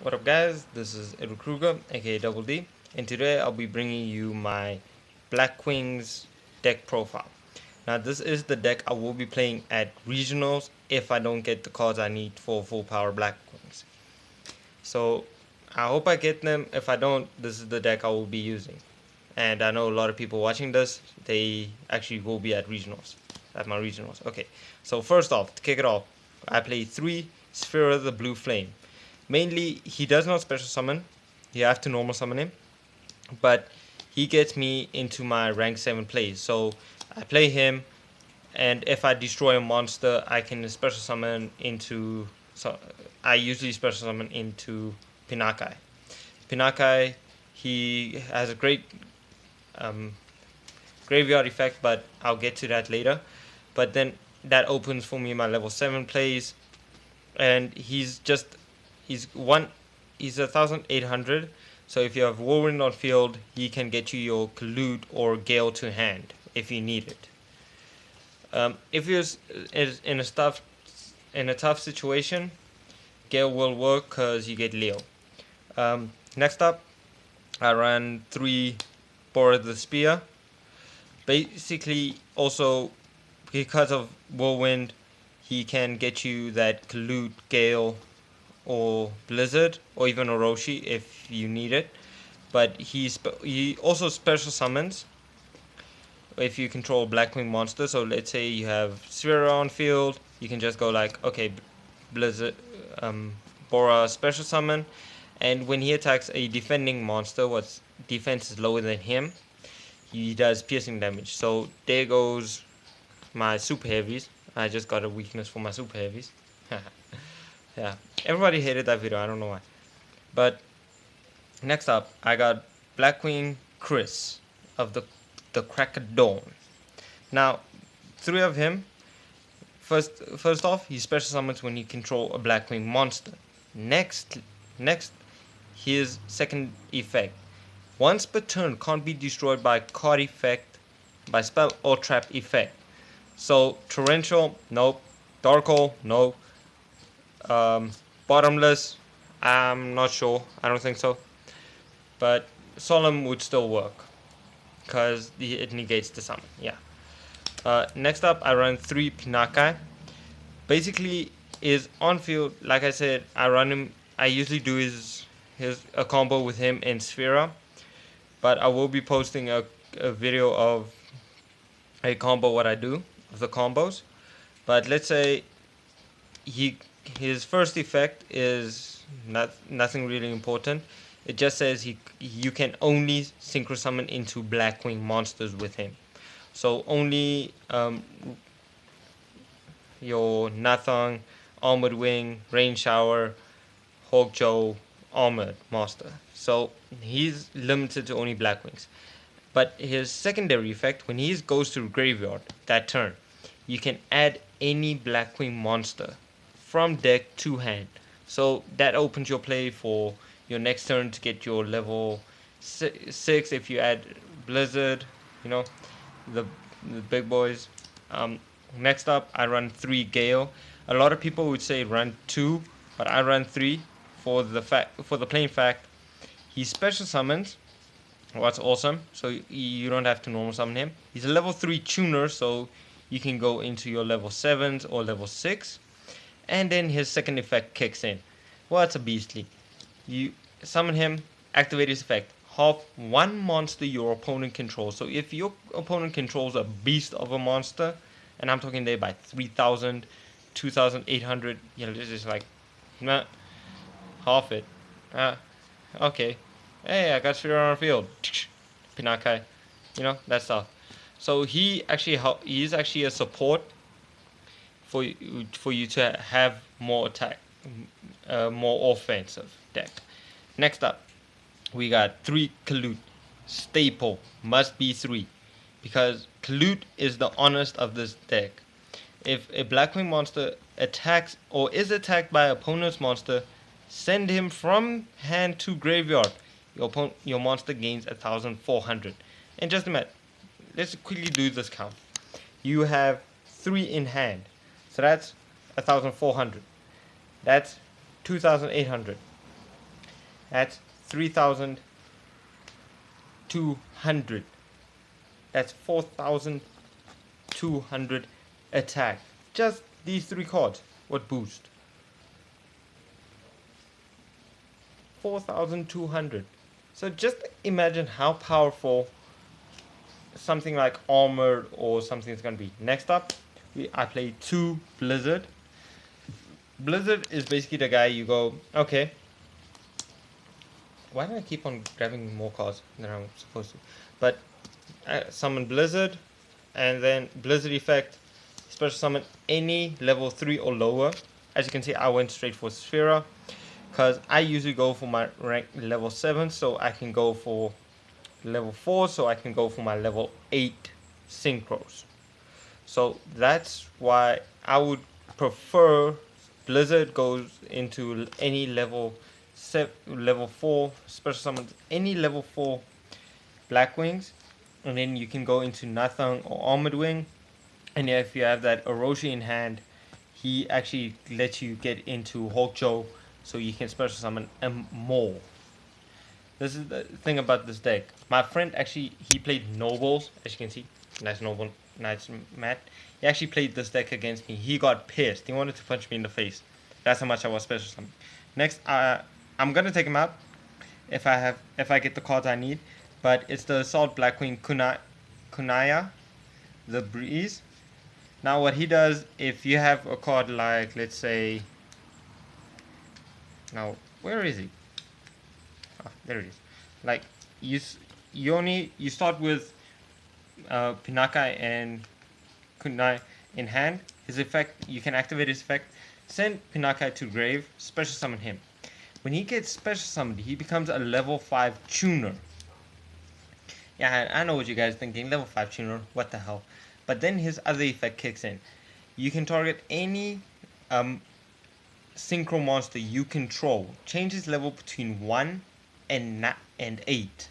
What up guys, this is Edward Kruger aka Double D, and today I'll be bringing you my Blackwing's deck profile. Now this is the deck I will be playing at regionals if I don't get the cards I need for full power Blackwings. So I hope I get them. If I don't, this is the deck I will be using. And I know a lot of people watching this, they actually will be at regionals, at my regionals. Okay, so first off, to kick it off, I play 3 Sphere the Blue Flame. Mainly, he does not special summon. You have to normal summon him. But he gets me into my rank 7 plays. So I play him, and if I destroy a monster, I can special summon into. So I usually special summon into Pinakai. Pinakai, he has a great um, graveyard effect, but I'll get to that later. But then that opens for me my level 7 plays, and he's 1,800. So if you have Whirlwind on field, he can get you your Collude or Gale to hand if you need it. If you're in a tough situation, Gale will work because you get Leo. Next up, I ran 3 Bore the Spear. Basically, also because of Whirlwind, he can get you that Collude, Gale, or Blizzard, or even Orochi if you need it. But he also special summons if you control Blackwing monster. So let's say you have Sphere on field, you can just go like, okay, Blizzard, Bora special summon, and when he attacks a defending monster, what's defense is lower than him, he does piercing damage. So there goes my super heavies. I just got a weakness for my super heavies. Yeah, everybody hated that video. I don't know why. But next up, I got Blackwing Chris of the Crack of Dawn. Now, 3 of him. First off, he special summons when you control a Blackwing monster. Next, his second effect. Once per turn, can't be destroyed by card effect, by spell or trap effect. So Torrential, nope. Dark Hole, no. Bottomless, I'm not sure. I don't think so. But Solemn would still work because it negates the summon. Yeah. Next up, I run 3 Pinakai. Basically, is on field. Like I said, I run him. I usually do a combo with him in Sphera, but I will be posting a video of a combo what I do of the combos. But let's say his first effect is nothing really important. It just says you can only synchro summon into Blackwing monsters with him. So only your Nathang, Armored Wing, Rain Shower, Hawk Joe, Armored Master. So he's limited to only Blackwings. But his secondary effect, when he goes to graveyard that turn, you can add any Blackwing monster from deck to hand. So that opens your play for your next turn to get your level 6 if you add Blizzard, you know, the, the big boys. Next up, I run 3 Gale. A lot of people would say run 2, but I run 3 for the plain fact he special summons. What's awesome, so you don't have to normal summon him. He's a level 3 tuner, so you can go into your level 7s or level 6. And then his second effect kicks in. Well, it's a beastly. You summon him, activate his effect. Half one monster your opponent controls. So if your opponent controls a beast of a monster, and I'm talking there by 3,000, 2,800, you know, this is like, nah, half it. Okay. Hey, I got Sphere on field. Pinakai. You know, that stuff. So he's actually a support for you to have more attack, more offensive deck. Next up, we got 3 Collude. Staple must be 3 because Collude is the honest of this deck. If a Blackwing monster attacks or is attacked by opponent's monster, send him from hand to graveyard. Your monster gains 1,400. And just a minute, let's quickly do this count. You have 3 in hand, so that's 1,400. That's 2,800. That's 3,200. That's 4,200 attack. Just these 3 cards. What boost? 4,200. So just imagine how powerful something like Armored or something is going to be. Next up, I play 2 Blizzard. Blizzard is basically the guy you go, okay, why do I keep on grabbing more cards than I'm supposed to? But I summon Blizzard, and then Blizzard effect, special summon any level 3 or lower. As you can see, I went straight for Sphera, because I usually go for my rank level 7, so I can go for level 4, so I can go for my level 8 synchros. So that's why I would prefer Blizzard goes into any level level 4 special summons any level 4 Blackwings, and then you can go into Nathang or Armored Wing, and if you have that Orochi in hand, he actually lets you get into Hokjo, so you can special summon more. This is the thing about this deck. My friend actually, he played Nobles, as you can see. Nice Noble, nice mat. He actually played this deck against me. He got pissed. He wanted to punch me in the face. That's how much I was special summoning. Next, I'm gonna take him out if I get the cards I need. But it's the Assault Blackwing Kunaya, the Breeze. Now what he does, if you have a card like, let's say, now where is he? Oh, there it is. Like you start with Pinakai and Kunai in hand. His effect, you can activate his effect. Send Pinakai to grave. Special summon him. When he gets special summoned, he becomes a level 5 tuner. Yeah, I know what you guys are thinking. Level 5 tuner. What the hell? But then his other effect kicks in. You can target any synchro monster you control. Change his level between 1 and 8.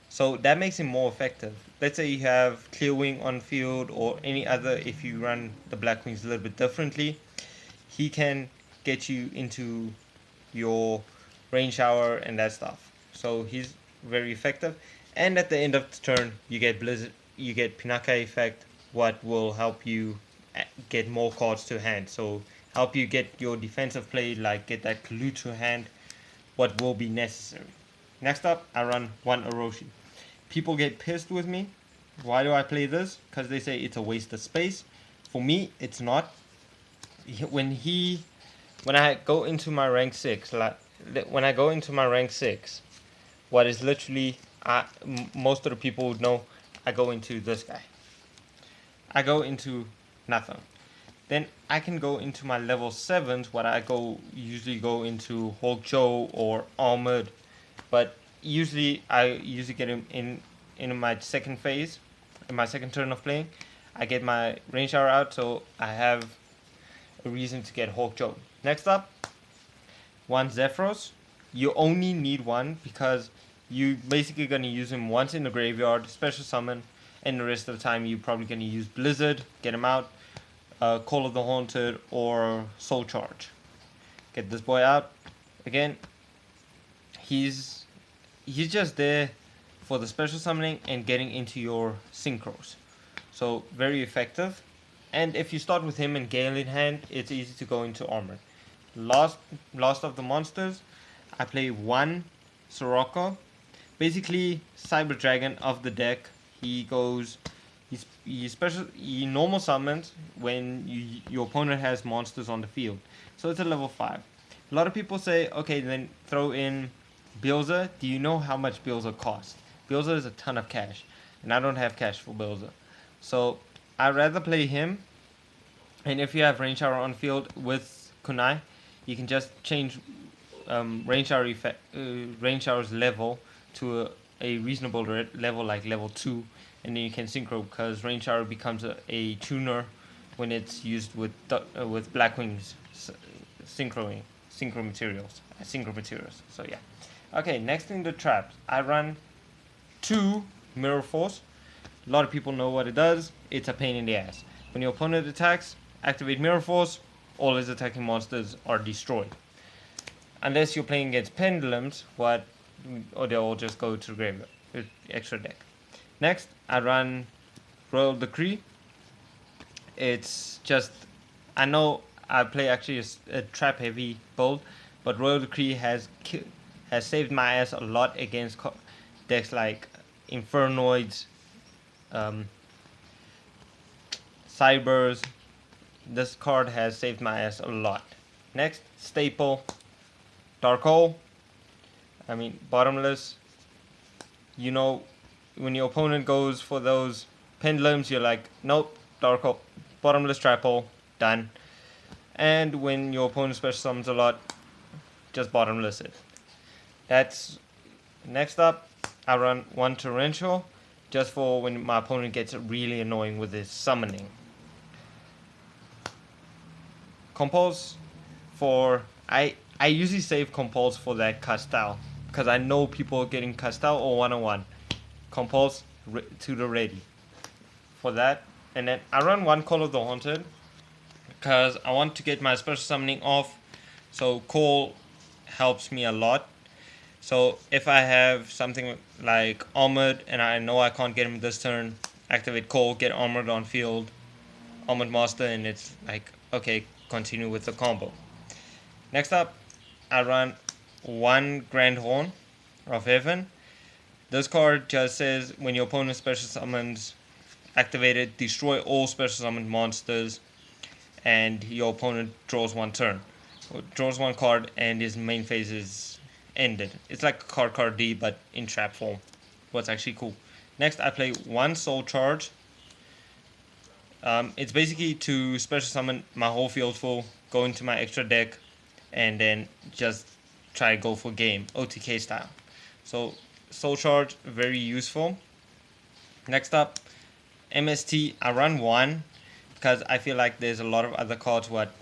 So that makes him more effective. Let's say you have Clearwing on field or any other, if you run the Blackwings a little bit differently, he can get you into your rain shower and that stuff. So he's very effective. And at the end of the turn, you get Blizzard, you get Pinakai effect, what will help you get more cards to hand. So help you get your defensive play, like get that clue to hand, what will be necessary. Next up, I run 1 Orochi. People get pissed with me. Why do I play this? Because they say it's a waste of space. For me, it's not. When I go into my rank 6, what is literally, most of the people would know, I go into this guy. I go into nothing. Then I can go into my level 7s, what I usually go into Hokjo or Armored, but I usually get him in my second phase, in my second turn of playing. I get my rain shower out, so I have a reason to get Hokjo. Next up, 1 Zephyros. You only need 1 because you're basically going to use him once in the graveyard, special summon, and the rest of the time you're probably going to use Blizzard, get him out, Call of the Haunted, or Soul Charge. Get this boy out. Again, he's just there for the special summoning and getting into your synchros. So very effective. And if you start with him and Gale in hand, it's easy to go into armor. Last of the monsters, I play 1 Sirocco. Basically, Cyber Dragon of the deck. He normal summons when your opponent has monsters on the field. So it's a level 5. A lot of people say, okay, then throw in Bilza. Do you know how much Bilza costs? Bilza is a ton of cash, and I don't have cash for Bilza. So I'd rather play him. And if you have Rain Shower on field with Kunai, you can just change Rain Shower's level to a reasonable level, like level 2, and then you can synchro, because Rain Shower becomes a tuner when it's used with Blackwing's synchro materials. So yeah. Okay, next in the traps, I run 2 Mirror Force. A lot of people know what it does. It's a pain in the ass. When your opponent attacks, activate Mirror Force. All his attacking monsters are destroyed. Unless you're playing against pendulums, or they'll all just go to the graveyard with extra deck. Next, I run Royal Decree. It's just, I know I play actually a trap heavy build, but Royal Decree has saved my ass a lot against decks like Infernoids, um, Cybers. This card has saved my ass a lot. Next, Staple, Dark Hole. I mean, Bottomless. You know, when your opponent goes for those pendulums, you're like, nope, Dark Hole, Bottomless Trap Hole, done. And when your opponent special summons a lot, just Bottomless it. That's next up. I run one Torrential, just for when my opponent gets really annoying with his summoning. Compulse for I usually save Compulse for that Castal because I know people are getting Castal or 101. Compulse to the ready for that, and then I run one Call of the Haunted because I want to get my special summoning off. So Call helps me a lot. So if I have something like Armored and I know I can't get him this turn, activate Call, get Armored on field, Armored Master, and it's like, okay, continue with the combo. Next up, I run one Grand Horn of Heaven. This card just says when your opponent special summons activated, destroy all special summoned monsters, and your opponent draws one turn. Draws one card, and his main phase is ended. It's like a card D, but in trap form. What's actually cool. Next, I play one Soul Charge. It's basically to special summon my whole field full, go into my extra deck, and then just try to go for game, OTK style. So Soul Charge, very useful. Next up, MST. I run one because I feel like there's a lot of other cards what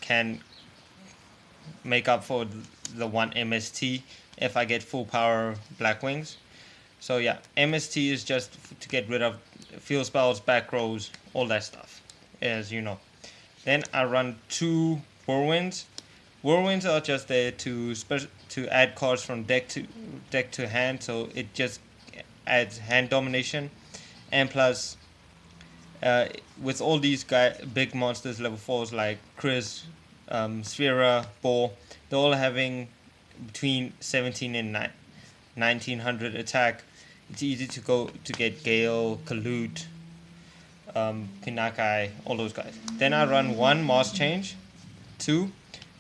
can make up for the one MST if I get full power Blackwings. So yeah, MST is just to get rid of field spells, back rows, all that stuff, as you know. Then I run two Whirlwinds. Whirlwinds are just there to add cards from deck to hand, so it just adds hand domination, and plus, with all these big monsters level 4s like Chris, Sphera, Ball, they're all having between 17 and 1900 attack. It's easy to get Gale, Kalut, Pinakai, all those guys. Then I run one Moss Change, two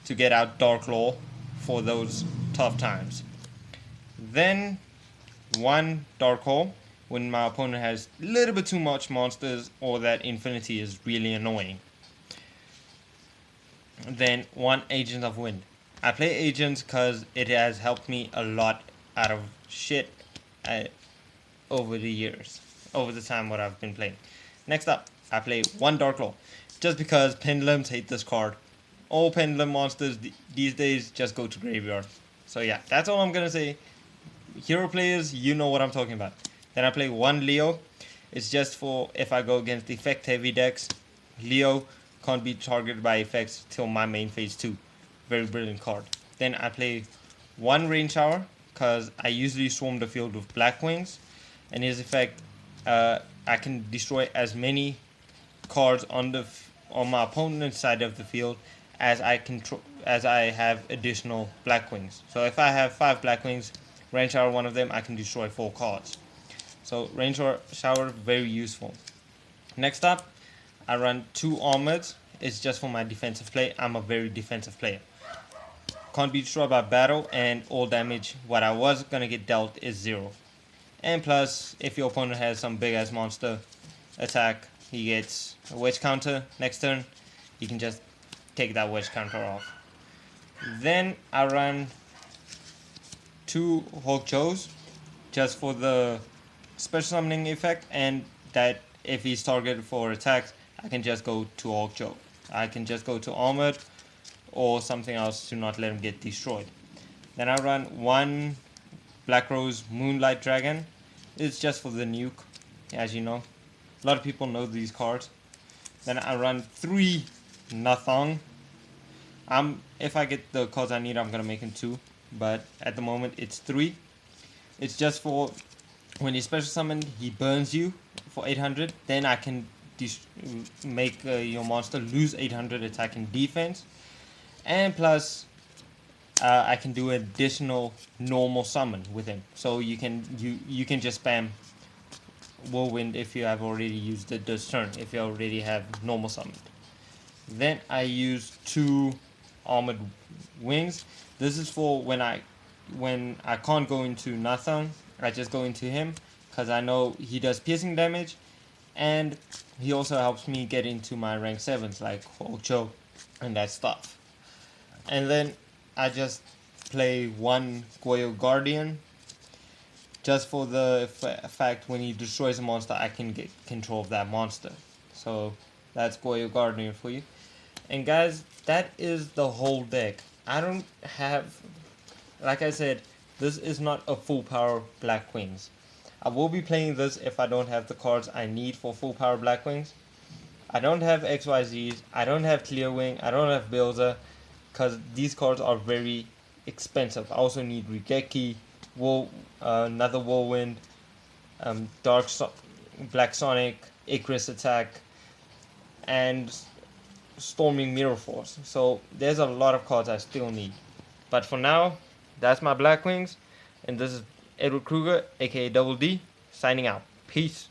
to get out Dark Law for those tough times. Then one Dark Hole when my opponent has a little bit too much monsters or that Infinity is really annoying. Then one Agent of Wind. I play Agents because it has helped me a lot out of shit over the years, over the time what I've been playing. Next up, I play one Dark Law, just because Pendulums hate this card. All Pendulum monsters these days just go to graveyard. So yeah, that's all I'm gonna say. Hero players, you know what I'm talking about. Then I play one Leo. It's just for if I go against effect heavy decks. Leo can't be targeted by effects till my main phase 2. Very brilliant card. Then I play one Rain Shower because I usually swarm the field with Blackwings. And his effect, I can destroy as many cards on my opponent's side of the field as I have additional Blackwings. So if I have 5 Blackwings, Rain Shower one of them, I can destroy 4 cards. So Rain Shower very useful. Next up, I run 2 Armoreds. It's just for my defensive play. I'm a very defensive player. Can't be destroyed by battle, and all damage what I was gonna get dealt is 0. And plus, if your opponent has some big ass monster attack, he gets a wedge counter next turn. You can just take that wedge counter off. Then I run 2 Hulk Joes just for the special summoning effect, and that if he's targeted for attacks, I can just go to Hulk Joe. I can just go to Armored or something else to not let him get destroyed. Then I run one Black Rose Moonlight Dragon. It's just for the nuke, as you know. A lot of people know these cards. Then I run 3 Nathong. If I get the cards I need, I'm gonna make him 2. But at the moment, it's 3. It's just for when you special summon, he burns you for 800. Then I can make your monster lose 800 attack and defense, and plus I can do additional normal summon with him. So you can just spam Whirlwind if you have already used it this turn. If you already have normal summoned. Then I use 2 armored wings. This is for when I can't go into Nathan, I just go into him because I know he does piercing damage, and he also helps me get into my rank 7s like Hocho and that stuff. And then I just play 1 Goyo Guardian just for the fact when he destroys a monster, I can get control of that monster. So that's Goyo Guardian for you. And guys, that is the whole deck. I don't have, like I said, this is not a full power Blackwings. I will be playing this if I don't have the cards I need for full power Blackwings. I don't have XYZs, I don't have Clearwing, I don't have Builder, because these cards are very expensive. I also need Rigeki, another Whirlwind, Black Sonic, Icarus Attack, and Storming Mirror Force. So there's a lot of cards I still need. But for now, that's my Blackwings, and this is Edward Kruger, aka Double D, signing out. Peace.